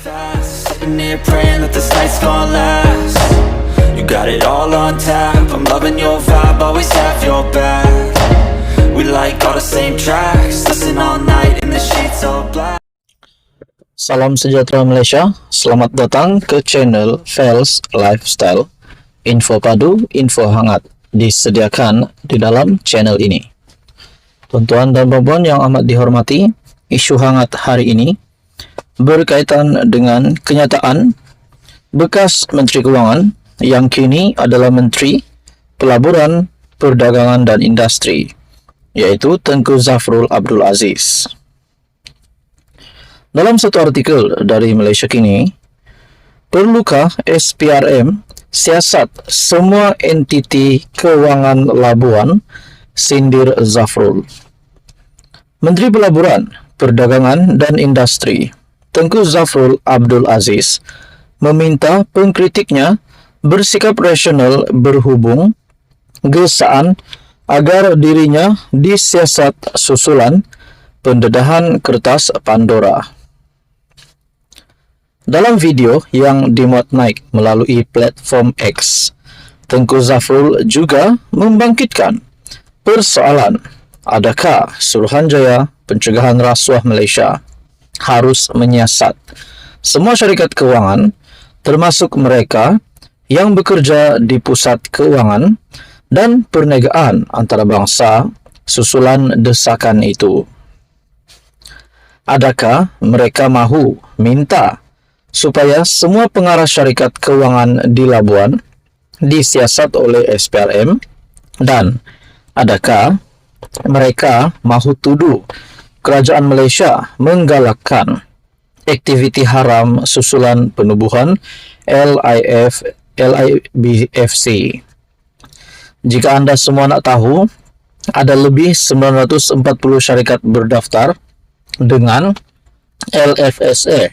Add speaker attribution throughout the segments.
Speaker 1: fast, sitting here praying that this night's gonna last. You got it all on tap, I'm loving your vibe, always have your back. We like all the same tracks, listen all night in the sheets all black.
Speaker 2: Salam sejahtera Malaysia, selamat datang ke channel Fels Lifestyle. Info padu, info hangat disediakan di dalam channel ini. Tuan-tuan dan puan-puan yang amat dihormati, isu hangat hari ini berkaitan dengan kenyataan bekas Menteri Kewangan yang kini adalah Menteri Pelaburan, Perdagangan dan Industri, yaitu Tengku Zafrul Abdul Aziz. Dalam satu artikel dari Malaysia Kini, perlukah SPRM siasat semua entiti kewangan labuan, sindir Zafrul. Menteri Pelaburan, Perdagangan dan Industri Tengku Zafrul Abdul Aziz meminta pengkritiknya bersikap rasional berhubung gesaan agar dirinya disiasat susulan pendedahan kertas Pandora. Dalam video yang dimuat naik melalui platform X, Tengku Zafrul juga membangkitkan persoalan adakah Suruhanjaya Pencegahan Rasuah Malaysia harus menyiasat semua syarikat kewangan termasuk mereka yang bekerja di pusat kewangan dan perniagaan antarabangsa susulan desakan itu. Adakah mereka mahu minta supaya semua pengarah syarikat kewangan di Labuan disiasat oleh SPRM, dan adakah mereka mahu tuduh Kerajaan Malaysia menggalakkan aktiviti haram susulan penubuhan LIBFC. Jika anda semua nak tahu, ada lebih 940 syarikat berdaftar dengan LFSA.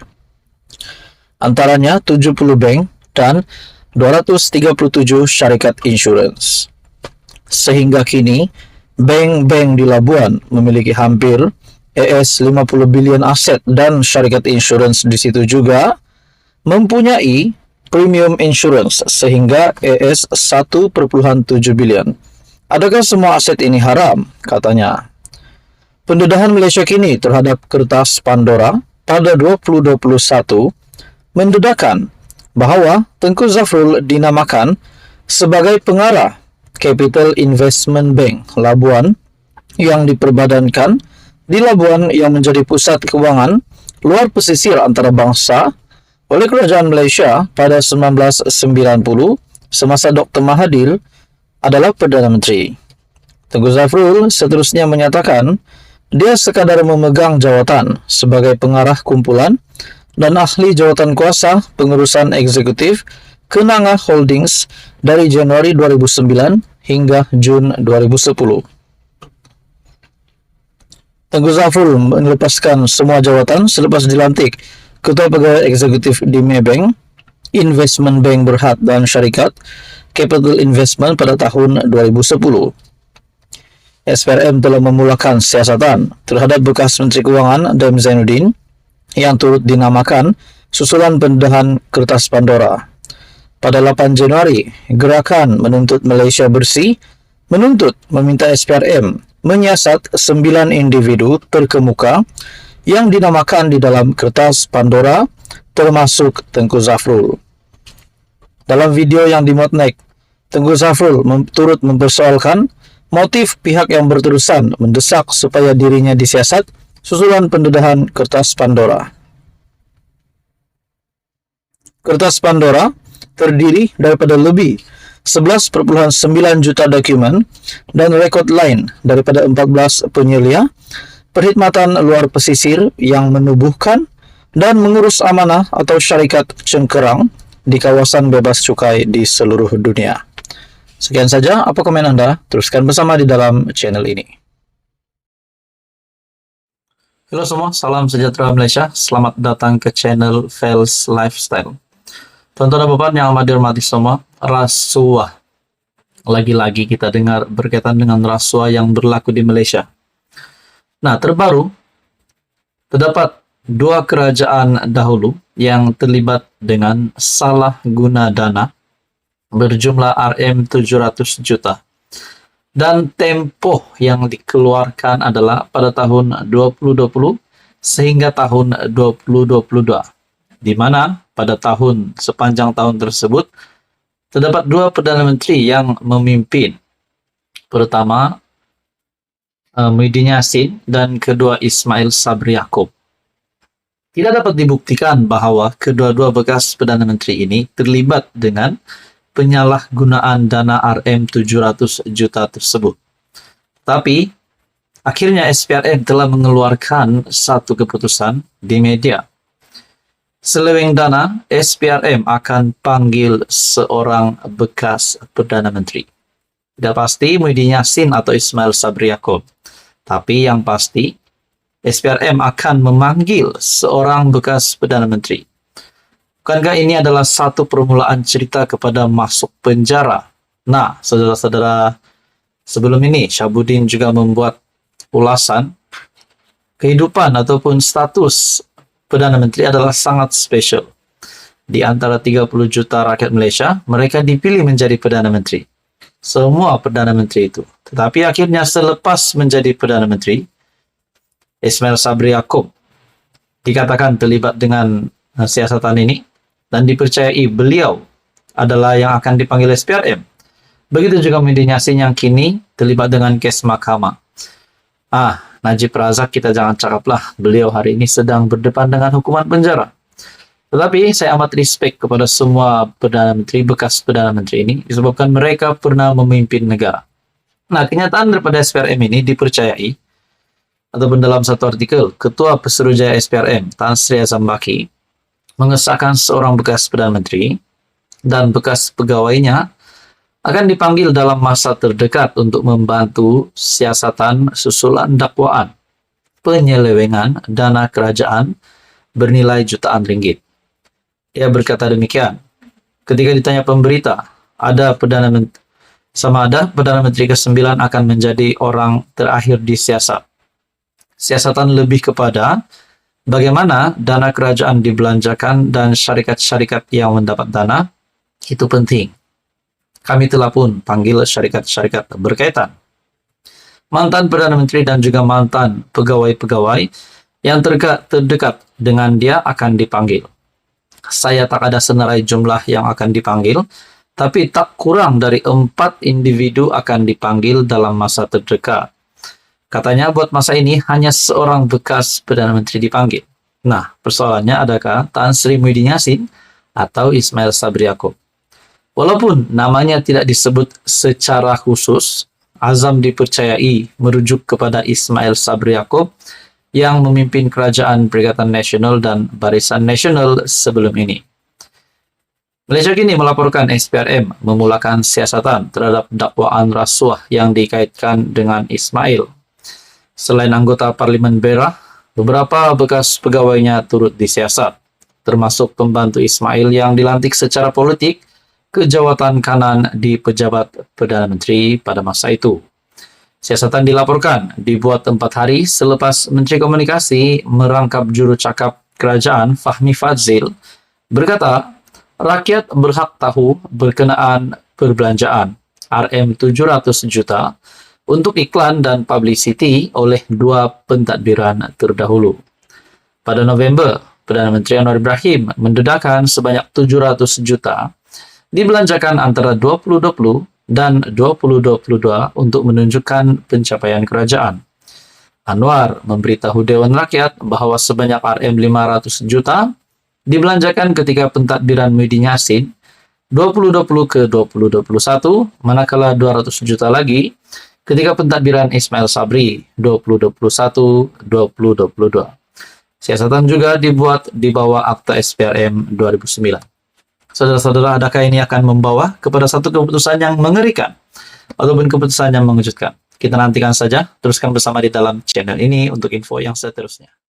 Speaker 2: Antaranya 70 bank dan 237 syarikat insurans. Sehingga kini, bank-bank di Labuan memiliki hampir AS 50 bilion aset dan syarikat insurans di situ juga mempunyai premium insurance sehingga AS 1.7 bilion. Adakah semua aset ini haram? Katanya. Pendedahan Malaysia Kini terhadap kertas Pandora pada 2021 mendedahkan bahawa Tengku Zafrul dinamakan sebagai pengarah Capital Investment Bank Labuan yang diperbadankan di Labuan yang menjadi pusat kewangan luar pesisir antarabangsa oleh Kerajaan Malaysia pada 1990 semasa Dr. Mahathir adalah Perdana Menteri. Tengku Zafrul seterusnya menyatakan dia sekadar memegang jawatan sebagai pengarah kumpulan dan ahli jawatan kuasa pengurusan eksekutif Kenanga Holdings dari Januari 2009 hingga Jun 2010. Tengku Zafrul melepaskan semua jawatan selepas dilantik Ketua Pegawai Eksekutif di Maybank, Investment Bank Berhad dan Syarikat Capital Investment pada tahun 2010. SPRM telah memulakan siasatan terhadap bekas Menteri Kewangan Daim Zainuddin yang turut dinamakan susulan pendedahan kertas Pandora. Pada 8 Januari, Gerakan Menuntut Malaysia Bersih menuntut meminta SPRM menyiasat 9 individu terkemuka yang dinamakan di dalam kertas Pandora termasuk Tengku Zafrul. Dalam video yang dimuat naik, Tengku Zafrul turut mempersoalkan motif pihak yang berterusan mendesak supaya dirinya disiasat susulan pendedahan kertas Pandora. Kertas Pandora terdiri daripada lebih 11,9 juta dokumen dan rekod lain daripada 14 penyelia perkhidmatan luar pesisir yang menubuhkan dan mengurus amanah atau syarikat cengkerang di kawasan bebas cukai di seluruh dunia. Sekian saja, apa komen Anda? Teruskan bersama di dalam channel ini. Halo semua, salam sejahtera Malaysia. Selamat datang ke channel Fels Lifestyle. Tuan-tuan dan puan yang amat dihormati semua, rasuah. Lagi-lagi kita dengar berkaitan dengan rasuah yang berlaku di Malaysia. Nah, terbaru terdapat dua kerajaan dahulu yang terlibat dengan salah guna dana berjumlah Rm700 juta. Dan tempo yang dikeluarkan adalah pada tahun 2020 sehingga tahun 2022, di mana pada sepanjang tahun tersebut terdapat dua Perdana Menteri yang memimpin. Pertama, Muhyiddin Yassin dan kedua Ismail Sabri Yaakob. Tidak dapat dibuktikan bahwa kedua-dua bekas Perdana Menteri ini terlibat dengan penyalahgunaan dana Rm700 juta tersebut. Tapi, akhirnya SPRM telah mengeluarkan satu keputusan di media. Seleweng dana, SPRM akan panggil seorang bekas Perdana Menteri. Tidak pasti Muhyiddin Yassin atau Ismail Sabri Yaakob. Tapi yang pasti, SPRM akan memanggil seorang bekas Perdana Menteri. Bukankah ini adalah satu permulaan cerita kepada masuk penjara? Nah, saudara-saudara, sebelum ini Syahabuddin juga membuat ulasan kehidupan ataupun status Perdana Menteri adalah sangat spesial. Di antara 30 juta rakyat Malaysia, mereka dipilih menjadi Perdana Menteri. Semua Perdana Menteri itu. Tetapi akhirnya selepas menjadi Perdana Menteri, Ismail Sabri Yaakob dikatakan terlibat dengan siasatan ini dan dipercayai beliau adalah yang akan dipanggil SPRM. Begitu juga Muhyiddin Yassin yang kini terlibat dengan kes mahkamah. Najib Razak kita jangan cakaplah, beliau hari ini sedang berdepan dengan hukuman penjara. Tetapi saya amat respect kepada semua Perdana Menteri, bekas Perdana Menteri ini, disebabkan mereka pernah memimpin negara. Nah, kenyataan daripada SPRM ini dipercayai, ataupun dalam satu artikel, Ketua Pesuruhjaya SPRM, Tan Sri Azam Baki, mengesahkan seorang bekas Perdana Menteri dan bekas pegawainya akan dipanggil dalam masa terdekat untuk membantu siasatan susulan dakwaan penyelewengan dana kerajaan bernilai jutaan ringgit. Ia berkata demikian, ketika ditanya pemberita, ada Perdana Menteri ke-9 akan menjadi orang terakhir disiasat. Siasatan lebih kepada bagaimana dana kerajaan dibelanjakan dan syarikat-syarikat yang mendapat dana, itu penting. Kami telah pun panggil syarikat-syarikat berkaitan. Mantan Perdana Menteri dan juga mantan pegawai-pegawai yang terdekat dengan dia akan dipanggil. Saya tak ada senarai jumlah yang akan dipanggil, tapi tak kurang dari 4 individu akan dipanggil dalam masa terdekat. Katanya buat masa ini hanya seorang bekas Perdana Menteri dipanggil. Nah, persoalannya adakah Tan Sri Muhyiddin Yassin atau Ismail Sabri Yaakob? Walaupun namanya tidak disebut secara khusus, Azam dipercayai merujuk kepada Ismail Sabri Yaakob yang memimpin Kerajaan Perikatan Nasional dan Barisan Nasional sebelum ini. Malaysia kini melaporkan SPRM memulakan siasatan terhadap dakwaan rasuah yang dikaitkan dengan Ismail. Selain anggota Parlimen Berak, beberapa bekas pegawainya turut disiasat, termasuk pembantu Ismail yang dilantik secara politik ke jawatan kanan di pejabat Perdana Menteri pada masa itu. Siasatan dilaporkan dibuat 4 hari selepas Menteri Komunikasi merangkap juru cakap kerajaan Fahmi Fadzil berkata, rakyat berhak tahu berkenaan perbelanjaan Rm700 juta untuk iklan dan publicity oleh 2 pentadbiran terdahulu. Pada November, Perdana Menteri Anwar Ibrahim mendedahkan sebanyak 700 juta dibelanjakan antara 2020 dan 2022 untuk menunjukkan pencapaian kerajaan. Anwar memberitahu Dewan Rakyat bahawa sebanyak Rm500 juta dibelanjakan ketika pentadbiran Muhyiddin Yassin 2020 ke 2021, manakala 200 juta lagi ketika pentadbiran Ismail Sabri 2021-2022. Siasatan juga dibuat di bawah Akta SPRM 2009. Saudara-saudara, adakah ini akan membawa kepada satu keputusan yang mengerikan ataupun keputusan yang mengejutkan? Kita nantikan saja, teruskan bersama di dalam channel ini untuk info yang seterusnya.